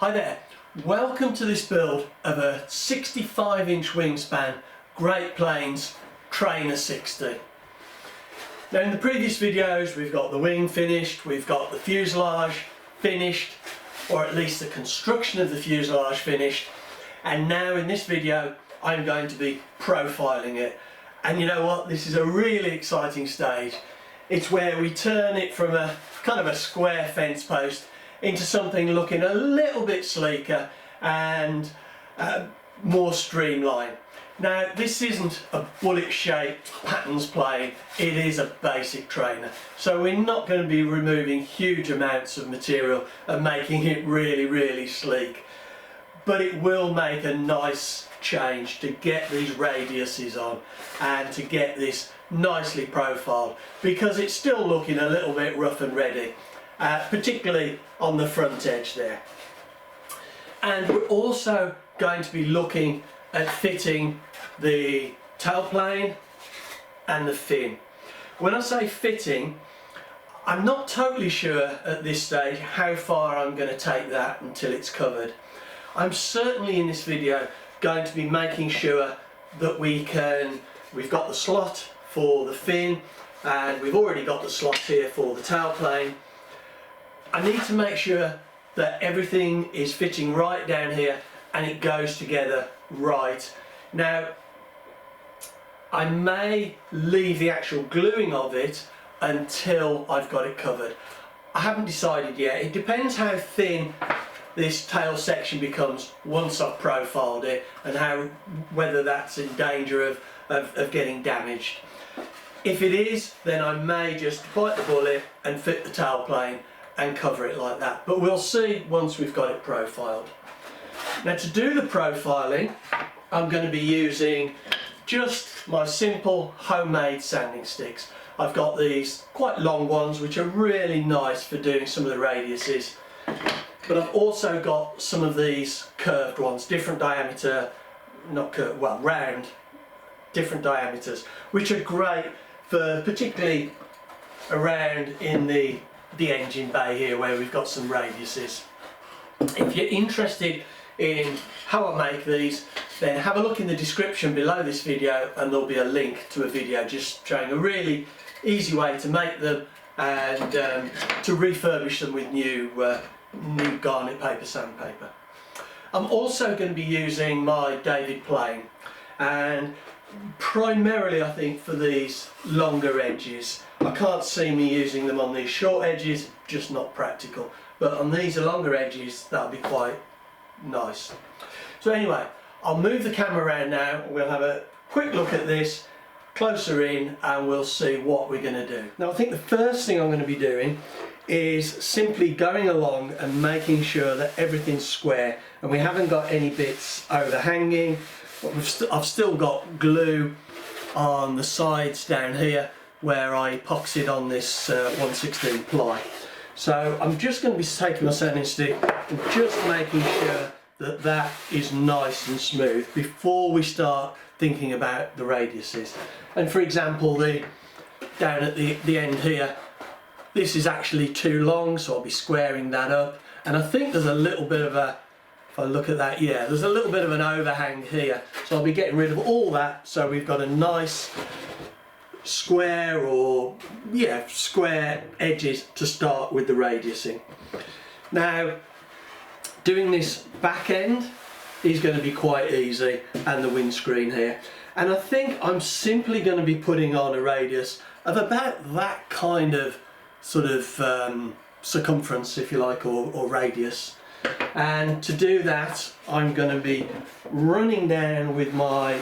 Hi there, welcome to this build of a 65-inch wingspan Great Plains Trainer 60. Now in the previous videos we've got the wing finished, we've got the fuselage finished, or at least the construction of the fuselage finished, and now in this video I'm going to be profiling it. And you know what, this is a really exciting stage. It's where we turn it from a kind of a square fence post into something looking a little bit sleeker and more streamlined. Now this isn't a bullet shaped patterns plane, it is a basic trainer. So we're not going to be removing huge amounts of material and making it really sleek. But it will make a nice change to get these radiuses on and to get this nicely profiled, because it's still looking a little bit rough and ready. Particularly on the front edge there. And we're also going to be looking at fitting the tailplane and the fin. When I say fitting, I'm not totally sure at this stage how far I'm going to take that until it's covered. I'm certainly in this video going to be making sure that we've got the slot for the fin, and we've already got the slot here for the tailplane. I need to make sure that everything is fitting right down here and it goes together right. Now, I may leave the actual gluing of it until I've got it covered. I haven't decided yet. It depends how thin this tail section becomes once I've profiled it, and whether that's in danger of getting damaged. If it is, then I may just bite the bullet and fit the tailplane and cover it like that, but we'll see once we've got it profiled. Now to do the profiling, I'm going to be using just my simple homemade sanding sticks. I've got these quite long ones which are really nice for doing some of the radiuses, but I've also got some of these curved ones, different diameter, not curved, well round, different diameters, which are great for particularly around in the engine bay here where we've got some radiuses. If you're interested in how I make these, then have a look in the description below this video and there'll be a link to a video just showing a really easy way to make them and to refurbish them with new garnet paper sandpaper. I'm also going to be using my David plane, and primarily I think for these longer edges. I can't see me using them on these short edges, just not practical, but on these longer edges that'll be quite nice. So anyway, I'll move the camera around now, we'll have a quick look at this closer in and we'll see what we're going to do. Now I think the first thing I'm going to be doing is simply going along and making sure that everything's square and we haven't got any bits overhanging. I've still got glue on the sides down here where I epoxied on this 1/16 ply. So I'm just going to be taking my sanding stick and just making sure that that is nice and smooth before we start thinking about the radiuses. And for example, down at the end here, this is actually too long, so I'll be squaring that up. And I think there's a little bit of a, if I look at that, yeah, there's a little bit of an overhang here, so I'll be getting rid of all that so we've got a nice square, or yeah, square edges to start with the radiusing. Now doing this back end is going to be quite easy, and the windscreen here, and I think I'm simply going to be putting on a radius of about that kind of sort of circumference, if you like, or radius. And to do that I'm going to be running down with my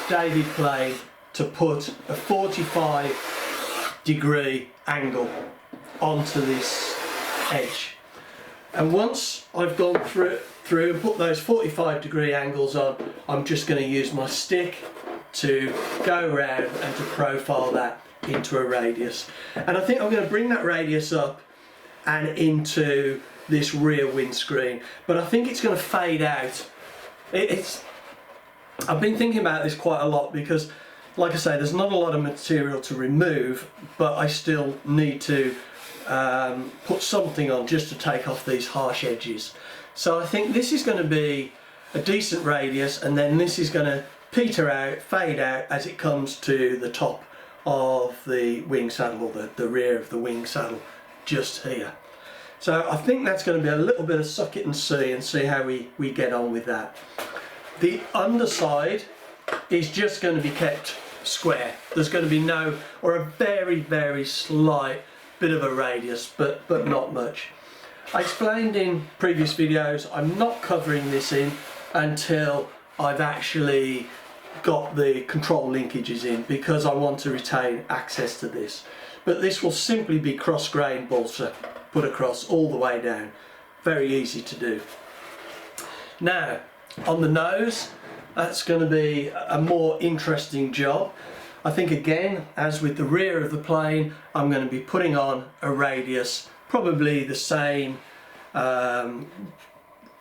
David plane to put a 45-degree angle onto this edge. And once I've gone through and put those 45-degree angles on, I'm just going to use my stick to go around and to profile that into a radius. And I think I'm going to bring that radius up and into this rear windscreen, but I think it's going to fade out. I've been thinking about this quite a lot because, like I say, there's not a lot of material to remove, but I still need to put something on just to take off these harsh edges. So I think this is going to be a decent radius, and then this is going to peter out, fade out as it comes to the top of the wing saddle, or the rear of the wing saddle, just here. So I think that's going to be a little bit of suck it and see how we get on with that. The underside is just going to be kept square. There's going to be no, or a very, very slight bit of a radius, but not much. I explained in previous videos, I'm not covering this in until I've actually got the control linkages in, because I want to retain access to this. But this will simply be cross-grain balsa put across all the way down. Very easy to do. Now, on the nose, that's going to be a more interesting job. I think, again, as with the rear of the plane, I'm going to be putting on a radius, probably the same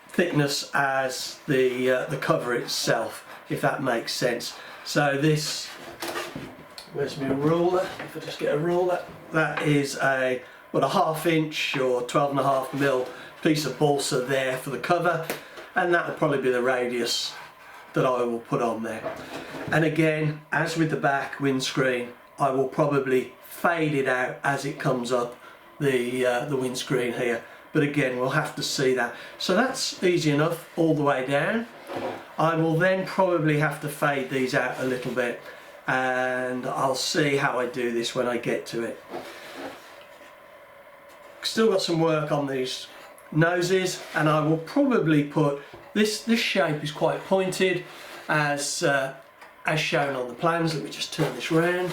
thickness as the cover itself, if that makes sense. So this, where's my ruler? If I just get a ruler, that is a 1/2 inch or 12.5mm piece of balsa there for the cover, and that will probably be the radius that I will put on there. And again, as with the back windscreen, I will probably fade it out as it comes up the windscreen here. But again, we'll have to see that. So that's easy enough all the way down. I will then probably have to fade these out a little bit, and I'll see how I do this when I get to it. Still got some work on these noses, and I will probably put this shape is quite pointed as shown on the plans. Let me just turn this round.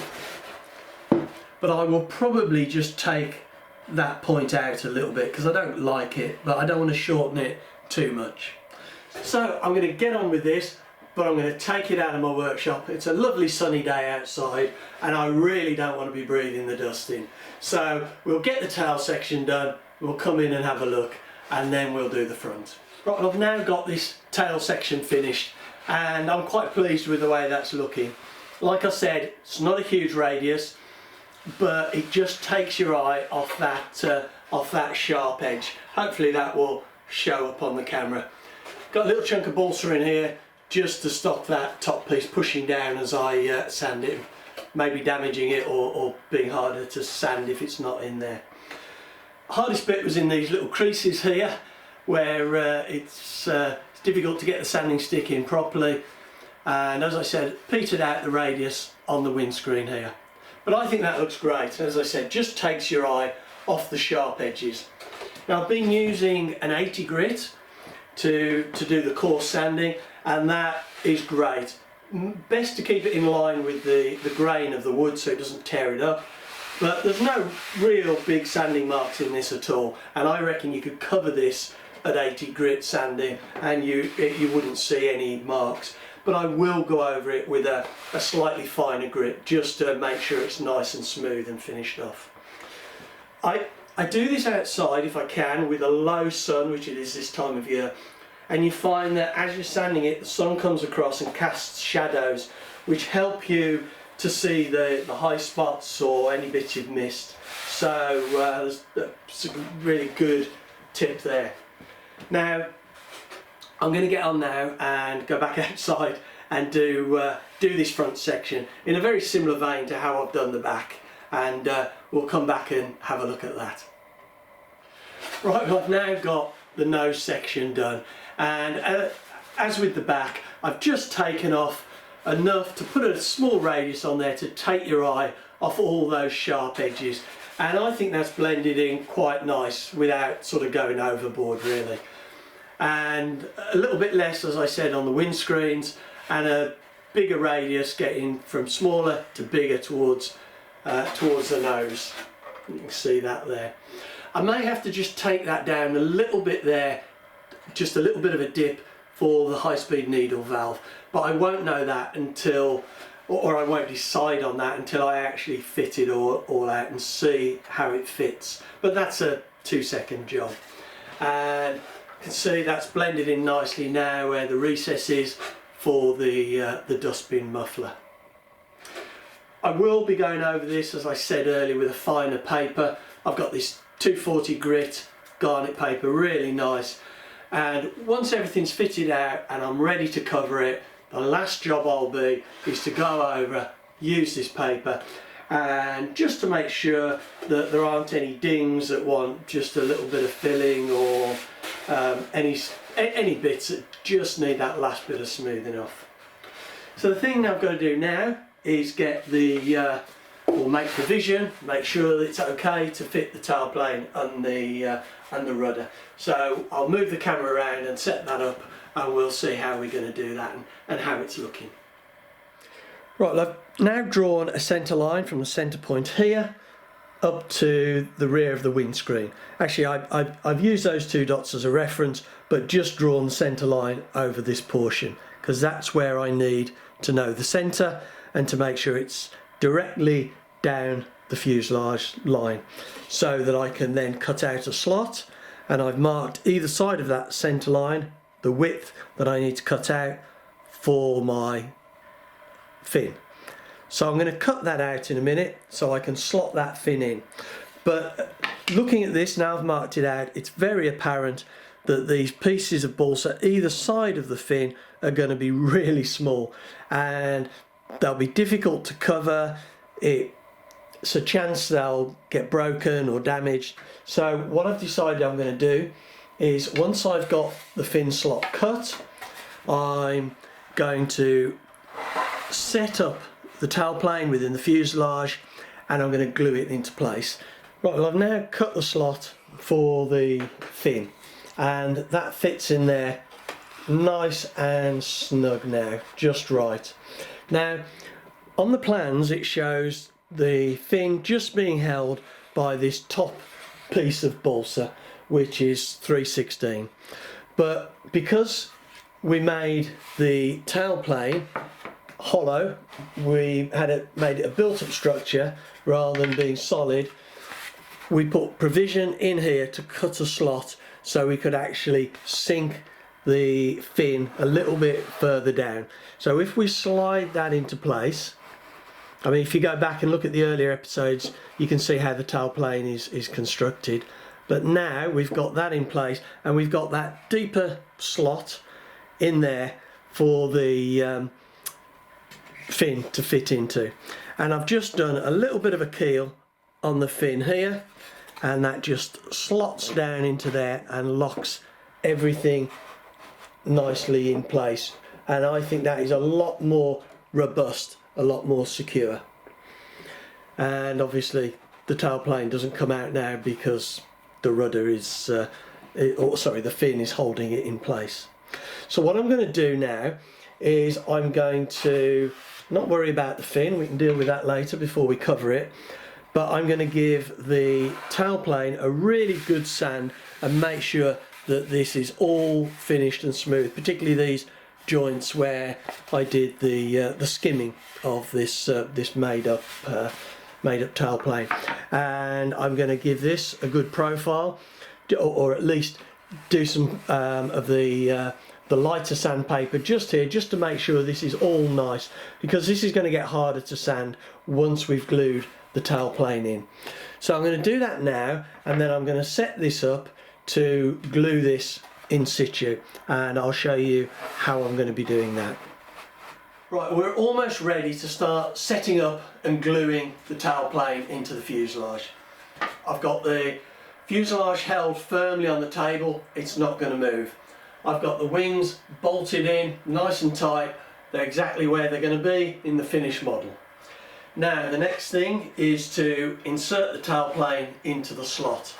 But I will probably just take that point out a little bit, because I don't like it, but I don't want to shorten it too much. So I'm going to get on with this, but I'm going to take it out of my workshop. It's a lovely sunny day outside, and I really don't want to be breathing the dust in. So we'll get the tail section done, we'll come in and have a look, and then we'll do the front. Right, I've now got this tail section finished, and I'm quite pleased with the way that's looking. Like I said, it's not a huge radius, but it just takes your eye off that sharp edge. Hopefully that will show up on the camera. Got a little chunk of balsa in here just to stop that top piece pushing down as I sand it, maybe damaging it or being harder to sand if it's not in there. Hardest bit was in these little creases here, where it's difficult to get the sanding stick in properly, and as I said, petered out the radius on the windscreen here. But I think that looks great. As I said, just takes your eye off the sharp edges. Now, I've been using an 80 grit to do the coarse sanding, and that is great. Best to keep it in line with the grain of the wood so it doesn't tear it up. But there's no real big sanding marks in this at all, and I reckon you could cover this at 80 grit sanding and you wouldn't see any marks. But I will go over it with a slightly finer grit just to make sure it's nice and smooth and finished off. I do this outside if I can with a low sun, which it is this time of year, and you find that as you're sanding it, the sun comes across and casts shadows which help you to see the high spots or any bits you've missed. So that's a really good tip there. Now I'm going to get on now and go back outside and do this front section in a very similar vein to how I've done the back, and we'll come back and have a look at that. Right, I've now got the nose section done, and as with the back, I've just taken off enough to put a small radius on there to take your eye off all those sharp edges, and I think that's blended in quite nice without sort of going overboard really. And a little bit less, as I said, on the windscreens, and a bigger radius getting from smaller to bigger towards the nose. You can see that there. I may have to just take that down a little bit there, just a little bit of a dip for the high-speed needle valve, but I won't know that until, or I won't decide on that until I actually fit it all out and see how it fits. But that's a 2-second job. And you can see that's blended in nicely now where the recess is for the dustbin muffler. I will be going over this, as I said earlier, with a finer paper. I've got this 240 grit garnet paper, really nice. And once everything's fitted out and I'm ready to cover it, the last job I'll be is to go over, use this paper, and just to make sure that there aren't any dings that want just a little bit of filling, or any bits that just need that last bit of smoothing off. So the thing I've got to do now is get the or make provision, make sure that it's okay to fit the tailplane and the rudder. So I'll move the camera around and set that up, and we'll see how we're going to do that and how it's looking. Right, well, I've now drawn a centre line from the centre point here up to the rear of the windscreen. Actually, I've used those two dots as a reference, but just drawn the centre line over this portion, because that's where I need to know the centre and to make sure it's directly down the fuselage line, so that I can then cut out a slot, and I've marked either side of that centre line the width that I need to cut out for my fin. So I'm going to cut that out in a minute so I can slot that fin in. But looking at this now, I've marked it out, it's very apparent that these pieces of balsa either side of the fin are going to be really small, and they'll be difficult to cover. It's a chance they'll get broken or damaged. So what I've decided I'm going to do is, once I've got the fin slot cut, I'm going to set up the tailplane within the fuselage, and I'm going to glue it into place. Right, well, I've now cut the slot for the fin, and that fits in there nice and snug now, just right. Now on the plans it shows the fin just being held by this top piece of balsa, which is 3/16, but because we made the tailplane hollow, we made it a built-up structure rather than being solid. We put provision in here to cut a slot so we could actually sink the fin a little bit further down. So if we slide that into place, I mean, if you go back and look at the earlier episodes, you can see how the tailplane is constructed. But now we've got that in place, and we've got that deeper slot in there for the fin to fit into. And I've just done a little bit of a keel on the fin here, and that just slots down into there and locks everything nicely in place. And I think that is a lot more robust, a lot more secure. And obviously the tailplane doesn't come out now because the rudder is the fin is holding it in place. So what I'm going to do now is I'm going to not worry about the fin, we can deal with that later before we cover it, but I'm going to give the tailplane a really good sand and make sure that this is all finished and smooth, particularly these joints where I did the skimming of this made up tailplane. And I'm going to give this a good profile, or at least do some of the lighter sandpaper just here, just to make sure this is all nice, because this is going to get harder to sand once we've glued the tailplane in. So I'm going to do that now, and then I'm going to set this up to glue this in situ, and I'll show you how I'm going to be doing that. Right, we're almost ready to start setting up and gluing the tailplane into the fuselage. I've got the fuselage held firmly on the table, it's not going to move. I've got the wings bolted in nice and tight, they're exactly where they're going to be in the finished model. Now the next thing is to insert the tailplane into the slot.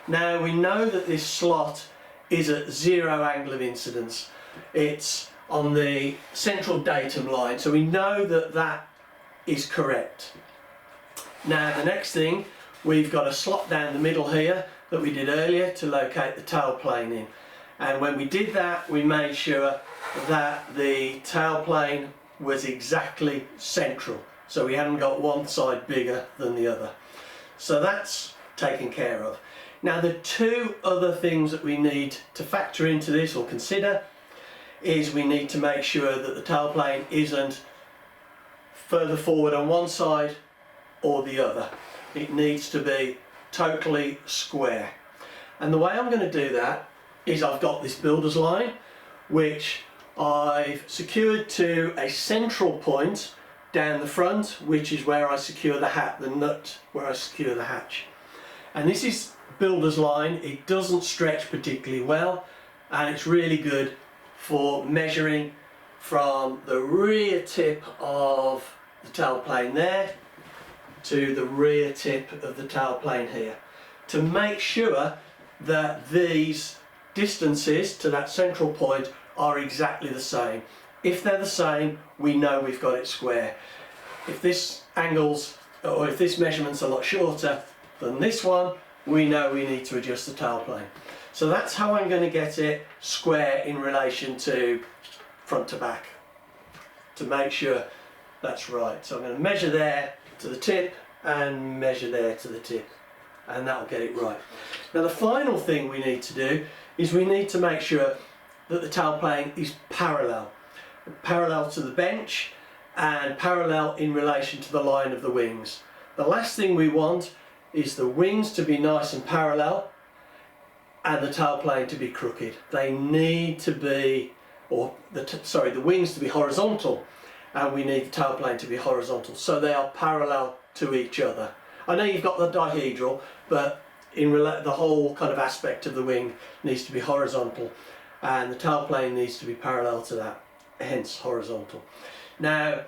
Now we know that this slot is at 0 angle of incidence. It's on the central datum line, so we know that that is correct. Now the next thing, we've got a slot down the middle here that we did earlier to locate the tailplane in. And when we did that, we made sure that the tailplane was exactly central, so we hadn't got one side bigger than the other. So that's taken care of. Now the two other things that we need to factor into this or consider is we need to make sure that the tailplane isn't further forward on one side or the other. It needs to be totally square. And the way I'm going to do that is I've got this builder's line which I've secured to a central point down the front, which is where I secure the nut where I secure the hatch. And this is builder's line. It doesn't stretch particularly well, and it's really good for measuring from the rear tip of the tailplane there to the rear tip of the tailplane here, to make sure that these distances to that central point are exactly the same. If they're the same, we know we've got it square. If this angle's, or if this measurement's a lot shorter than this one, we know we need to adjust the tailplane. So that's how I'm going to get it square in relation to front to back, to make sure that's right. So I'm going to measure there to the tip and measure there to the tip, and that'll get it right. Now the final thing we need to do is we need to make sure that the tailplane is parallel to the bench and parallel in relation to the line of the wings. The last thing we want is the wings to be nice and parallel and the tailplane to be crooked. They need to be, the wings to be horizontal, and we need the tailplane to be horizontal, so they are parallel to each other. I know you've got the dihedral, but the whole kind of aspect of the wing needs to be horizontal, and the tailplane needs to be parallel to that, hence horizontal. Now,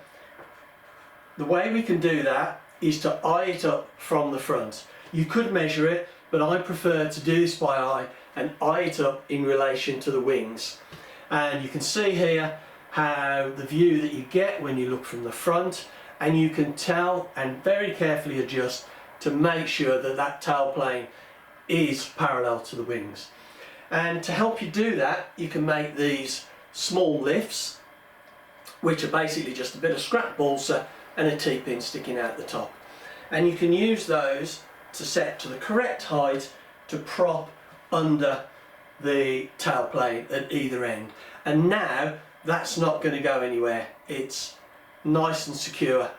the way we can do that is to eye it up from the front. You could measure it, but I prefer to do this by eye and eye it up in relation to the wings. And you can see here how the view that you get when you look from the front, and you can tell and very carefully adjust to make sure that that tailplane is parallel to the wings. And to help you do that, you can make these small lifts, which are basically just a bit of scrap balsa and a T-pin sticking out the top. And you can use those to set to the correct height to prop under the tailplane at either end. And now that's not going to go anywhere. It's nice and secure.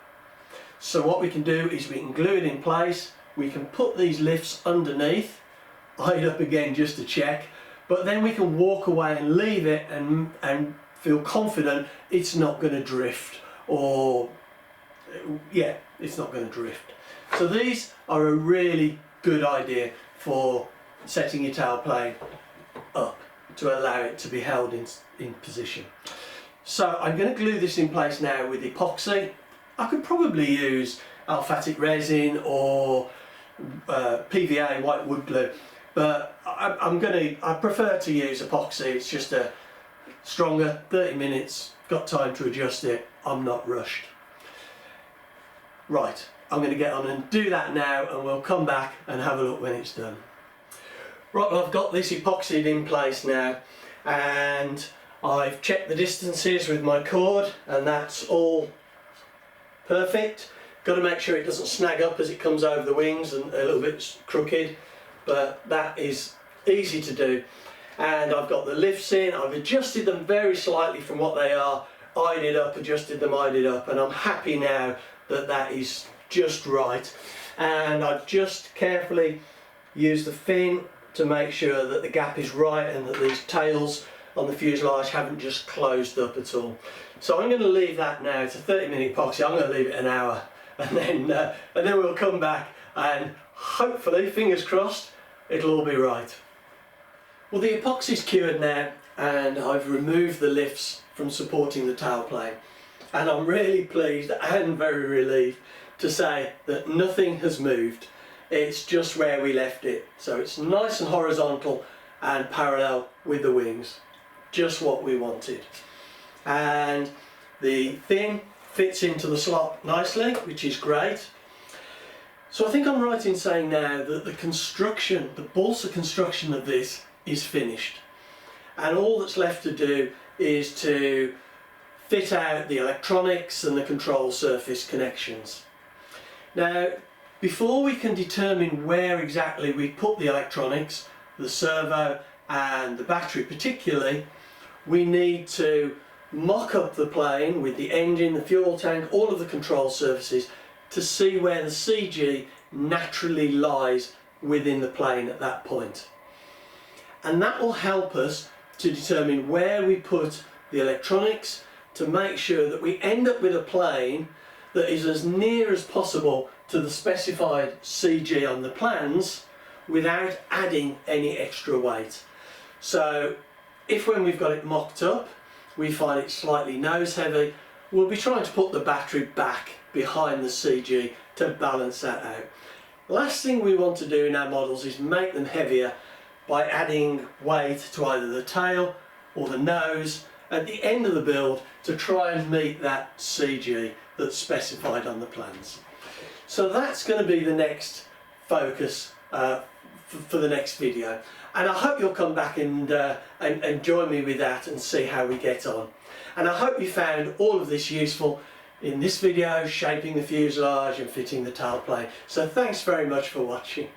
So what we can do is we can glue it in place. We can put these lifts underneath, eye it up again just to check, but then we can walk away and leave it and feel confident it's not going to drift, or yeah, it's not going to drift. So these are a really good idea for setting your tailplane up to allow it to be held in position. So I'm going to glue this in place now with epoxy. I could probably use alphatic resin or PVA white wood glue, but I prefer to use epoxy. It's just a stronger, 30 minutes, got time to adjust it, I'm not rushed. Right, I'm going to get on and do that now, and we'll come back and have a look when it's done. Right, well, I've got this epoxied in place now, and I've checked the distances with my cord, and that's all perfect. Got to make sure it doesn't snag up as it comes over the wings and a little bit crooked, but that is easy to do. And I've got the lifts in, I've adjusted them very slightly from what they are, eyed it up, adjusted them, eyed it up, and I'm happy now that that is just right. And I've just carefully used the fin to make sure that the gap is right and that these tails on the fuselage haven't just closed up at all. So I'm going to leave that now. It's a 30-minute epoxy. I'm going to leave it an hour, and then we'll come back and hopefully, fingers crossed, it'll all be right. Well, the epoxy's cured now, and I've removed the lifts from supporting the tailplane, and I'm really pleased and very relieved to say that nothing has moved. It's just where we left it, so it's nice and horizontal and parallel with the wings, just what we wanted. And the fin fits into the slot nicely, which is great. So I think I'm right in saying now that the construction, the balsa construction of this is finished, and all that's left to do is to fit out the electronics and the control surface connections. Now, before we can determine where exactly we put the electronics, the servo and the battery particularly, we need to mock up the plane with the engine, the fuel tank, all of the control surfaces, to see where the CG naturally lies within the plane at that point. And that will help us to determine where we put the electronics to make sure that we end up with a plane that is as near as possible to the specified CG on the plans without adding any extra weight. So if when we've got it mocked up we find it slightly nose heavy, we'll be trying to put the battery back behind the CG to balance that out. Last thing we want to do in our models is make them heavier by adding weight to either the tail or the nose at the end of the build to try and meet that CG that's specified on the plans. So that's going to be the next focus for the next video, and I hope you'll come back and join me with that and see how we get on. And I hope you found all of this useful in this video, shaping the fuselage and fitting the tailplane. So thanks very much for watching.